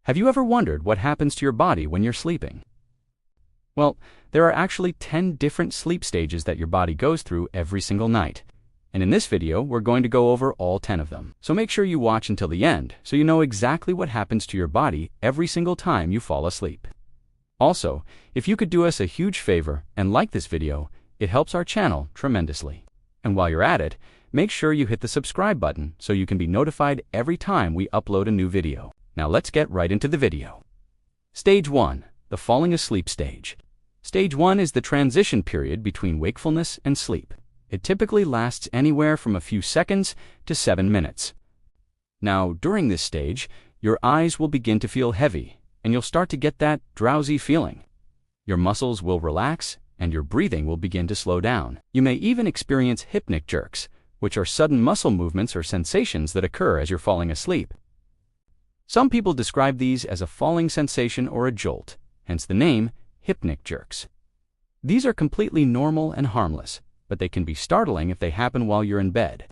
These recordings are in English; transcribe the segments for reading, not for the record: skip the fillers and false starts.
Have you ever wondered what happens to your body when you're sleeping? Well, there are actually 10 different sleep stages that your body goes through every single night. And in this video, we're going to go over all 10 of them. So make sure you watch until the end so you know exactly what happens to your body every single time you fall asleep. Also, if you could do us a huge favor and like this video, it helps our channel tremendously. And while you're at it, make sure you hit the subscribe button so you can be notified every time we upload a new video. Now let's get right into the video. Stage 1. The falling asleep stage. Stage 1 is the transition period between wakefulness and sleep. It typically lasts anywhere from a few seconds to 7 minutes. Now, during this stage, your eyes will begin to feel heavy, and you'll start to get that drowsy feeling. Your muscles will relax, and your breathing will begin to slow down. You may even experience hypnic jerks, which are sudden muscle movements or sensations that occur as you're falling asleep. Some people describe these as a falling sensation or a jolt, hence the name hypnic jerks. These are completely normal and harmless, but they can be startling if they happen while you're in bed.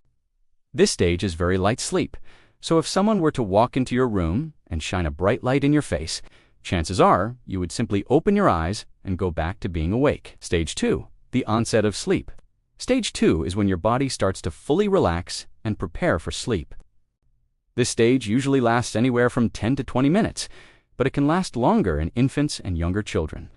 This stage is very light sleep, so if someone were to walk into your room and shine a bright light in your face, chances are you would simply open your eyes and go back to being awake. Stage 2. The onset of sleep. Stage 2 is when your body starts to fully relax and prepare for sleep. This stage usually lasts anywhere from 10 to 20 minutes, but it can last longer in infants and younger children.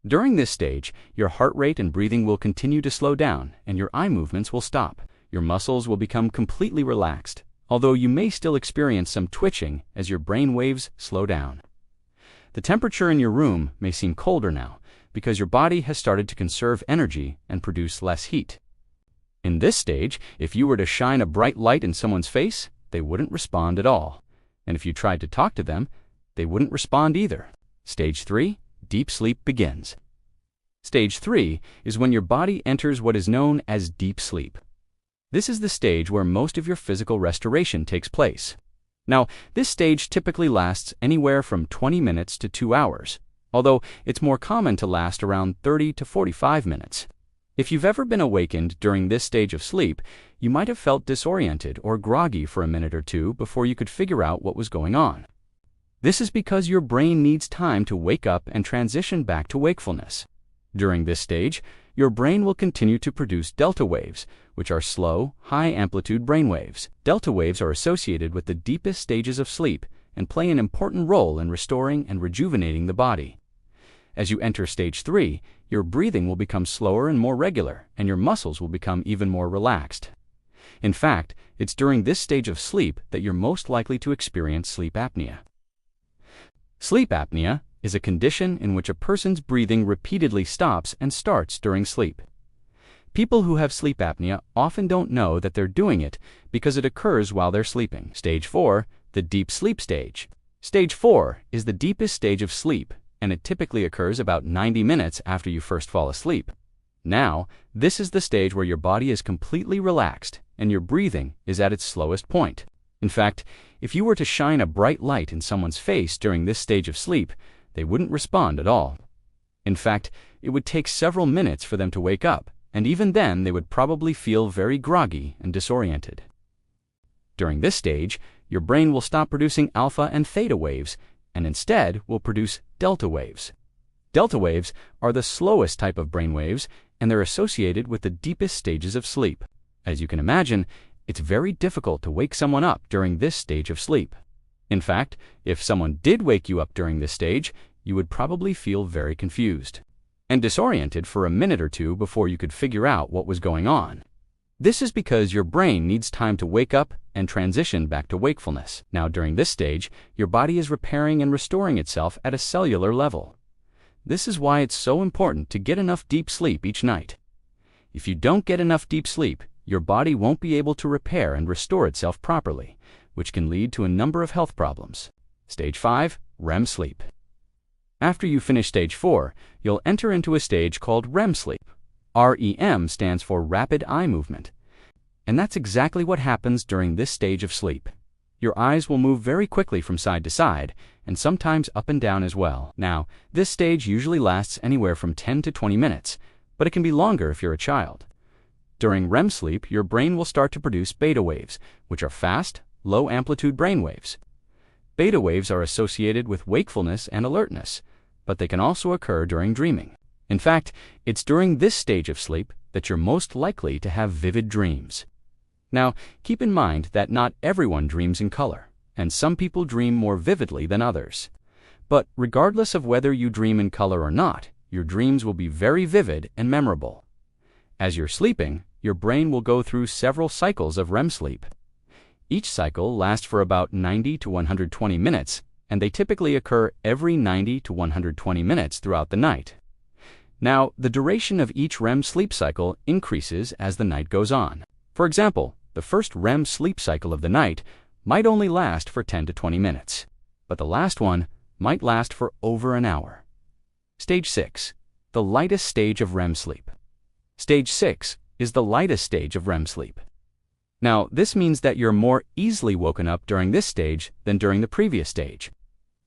During this stage, your heart rate and breathing will continue to slow down, and your eye movements will stop. Your muscles will become completely relaxed, although you may still experience some twitching as your brain waves slow down. The temperature in your room may seem colder now, because your body has started to conserve energy and produce less heat. In this stage, if you were to shine a bright light in someone's face, they wouldn't respond at all. And if you tried to talk to them, they wouldn't respond either. Stage 3. Deep sleep begins. Stage 3 is when your body enters what is known as deep sleep. This is the stage where most of your physical restoration takes place. Now, this stage typically lasts anywhere from 20 minutes to 2 hours, although it's more common to last around 30 to 45 minutes. If you've ever been awakened during this stage of sleep, you might have felt disoriented or groggy for a minute or two before you could figure out what was going on. This is because your brain needs time to wake up and transition back to wakefulness. During this stage, your brain will continue to produce delta waves, which are slow, high-amplitude brain waves. Delta waves are associated with the deepest stages of sleep and play an important role in restoring and rejuvenating the body. As you enter stage 3, your breathing will become slower and more regular, and your muscles will become even more relaxed. In fact, it's during this stage of sleep that you're most likely to experience sleep apnea. Sleep apnea is a condition in which a person's breathing repeatedly stops and starts during sleep. People who have sleep apnea often don't know that they're doing it because it occurs while they're sleeping. Stage 4. The deep sleep stage. Stage 4 is the deepest stage of sleep, and it typically occurs about 90 minutes after you first fall asleep. Now, this is the stage where your body is completely relaxed and your breathing is at its slowest point. In fact, if you were to shine a bright light in someone's face during this stage of sleep, they wouldn't respond at all. In fact, it would take several minutes for them to wake up, and even then they would probably feel very groggy and disoriented. During this stage, your brain will stop producing alpha and theta waves, and instead will produce delta waves. Delta waves are the slowest type of brain waves, and they're associated with the deepest stages of sleep. As you can imagine, it's very difficult to wake someone up during this stage of sleep. In fact, if someone did wake you up during this stage, you would probably feel very confused and disoriented for a minute or two before you could figure out what was going on. This is because your brain needs time to wake up and transition back to wakefulness. Now, during this stage, your body is repairing and restoring itself at a cellular level. This is why it's so important to get enough deep sleep each night. If you don't get enough deep sleep, your body won't be able to repair and restore itself properly, which can lead to a number of health problems. Stage 5. REM sleep. After you finish stage 4, you'll enter into a stage called REM sleep. REM stands for rapid eye movement. And that's exactly what happens during this stage of sleep. Your eyes will move very quickly from side to side, and sometimes up and down as well. Now, this stage usually lasts anywhere from 10 to 20 minutes, but it can be longer if you're a child. During REM sleep, your brain will start to produce beta waves, which are fast, low-amplitude brain waves. Beta waves are associated with wakefulness and alertness, but they can also occur during dreaming. In fact, it's during this stage of sleep that you're most likely to have vivid dreams. Now, keep in mind that not everyone dreams in color, and some people dream more vividly than others. But regardless of whether you dream in color or not, your dreams will be very vivid and memorable. As you're sleeping, your brain will go through several cycles of REM sleep. Each cycle lasts for about 90 to 120 minutes, and they typically occur every 90 to 120 minutes throughout the night. Now, the duration of each REM sleep cycle increases as the night goes on. For example, the first REM sleep cycle of the night might only last for 10 to 20 minutes, but the last one might last for over an hour. Stage 6, the lightest stage of REM sleep. Stage 6 is the lightest stage of REM sleep. Now, this means that you're more easily woken up during this stage than during the previous stage.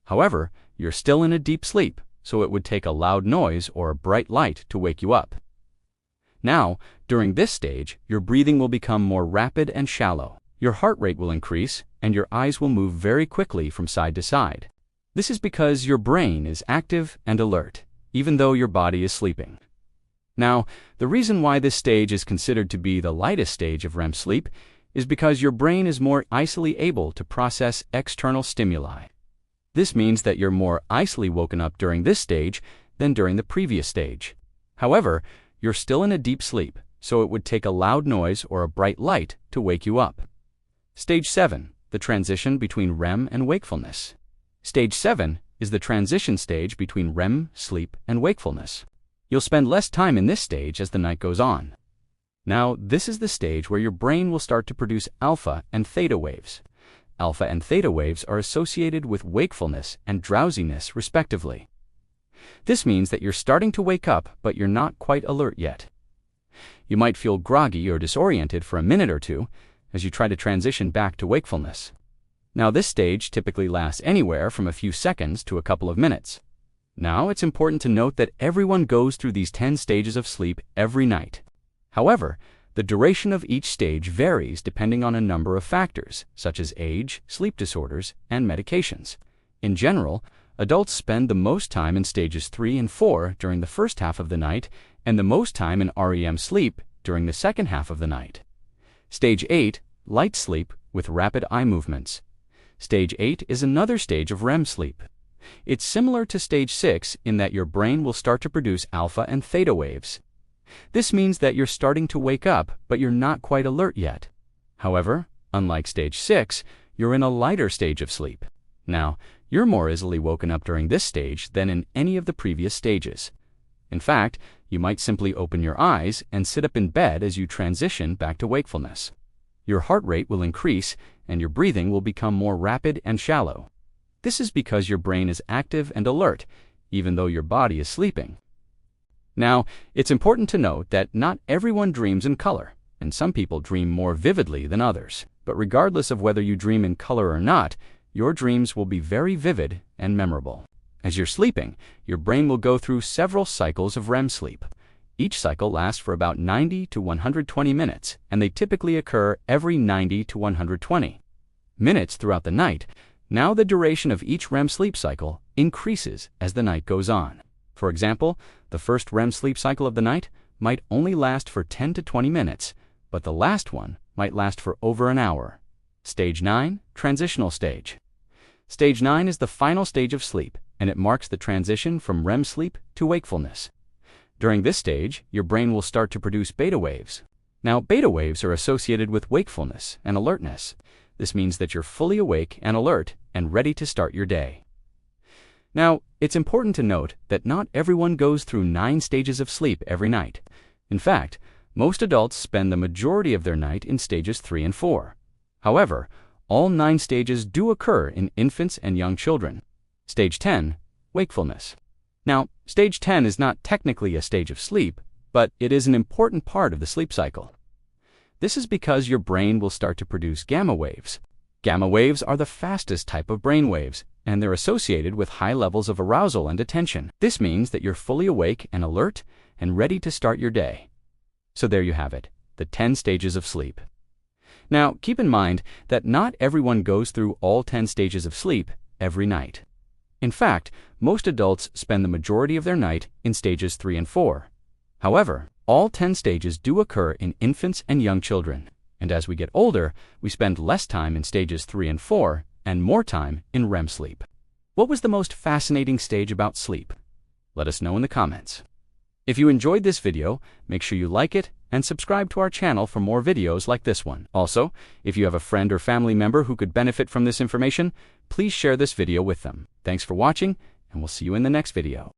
However, you're still in a deep sleep, so it would take a loud noise or a bright light to wake you up. Now, during this stage, your breathing will become more rapid and shallow. Your heart rate will increase, and your eyes will move very quickly from side to side. This is because your brain is active and alert, even though your body is sleeping. Now, the reason why this stage is considered to be the lightest stage of REM sleep is because your brain is more easily able to process external stimuli. This means that you're more easily woken up during this stage than during the previous stage. However, you're still in a deep sleep, so it would take a loud noise or a bright light to wake you up. Stage 7, the transition between REM and wakefulness. Stage 7 is the transition stage between REM sleep and wakefulness. You'll spend less time in this stage as the night goes on. Now, this is the stage where your brain will start to produce alpha and theta waves. Alpha and theta waves are associated with wakefulness and drowsiness, respectively. This means that you're starting to wake up, but you're not quite alert yet. You might feel groggy or disoriented for a minute or two as you try to transition back to wakefulness. Now, this stage typically lasts anywhere from a few seconds to a couple of minutes. Now, it's important to note that everyone goes through these 10 stages of sleep every night. However, the duration of each stage varies depending on a number of factors, such as age, sleep disorders, and medications. In general, adults spend the most time in stages 3 and 4 during the first half of the night and the most time in REM sleep during the second half of the night. Stage 8, light sleep with rapid eye movements. Stage 8 is another stage of REM sleep. It's similar to stage 6 in that your brain will start to produce alpha and theta waves. This means that you're starting to wake up, but you're not quite alert yet. However, unlike stage 6, you're in a lighter stage of sleep. Now, you're more easily woken up during this stage than in any of the previous stages. In fact, you might simply open your eyes and sit up in bed as you transition back to wakefulness. Your heart rate will increase, and your breathing will become more rapid and shallow. This is because your brain is active and alert, even though your body is sleeping. Now, it's important to note that not everyone dreams in color, and some people dream more vividly than others. But regardless of whether you dream in color or not, your dreams will be very vivid and memorable. As you're sleeping, your brain will go through several cycles of REM sleep. Each cycle lasts for about 90 to 120 minutes, and they typically occur every 90 to 120 minutes throughout the night. Now, the duration of each REM sleep cycle increases as the night goes on. For example, the first REM sleep cycle of the night might only last for 10 to 20 minutes, but the last one might last for over an hour. Stage 9, transitional stage. Stage 9 is the final stage of sleep, and it marks the transition from REM sleep to wakefulness. During this stage, your brain will start to produce beta waves. Now, beta waves are associated with wakefulness and alertness. This means that you're fully awake and alert and ready to start your day. Now, it's important to note that not everyone goes through 9 stages of sleep every night. In fact, most adults spend the majority of their night in stages 3 and 4. However, all 9 stages do occur in infants and young children. Stage 10, wakefulness. Now, stage 10 is not technically a stage of sleep, but it is an important part of the sleep cycle. This is because your brain will start to produce gamma waves. Gamma waves are the fastest type of brain waves, and they're associated with high levels of arousal and attention. This means that you're fully awake and alert and ready to start your day. So there you have it, the 10 stages of sleep. Now, keep in mind that not everyone goes through all 10 stages of sleep, every night. In fact, most adults spend the majority of their night in stages 3 and 4. However, all 10 stages do occur in infants and young children, and as we get older, we spend less time in stages 3 and 4 and more time in REM sleep. What was the most fascinating stage about sleep? Let us know in the comments. If you enjoyed this video, make sure you like it and subscribe to our channel for more videos like this one. Also, if you have a friend or family member who could benefit from this information, please share this video with them. Thanks for watching, and we'll see you in the next video.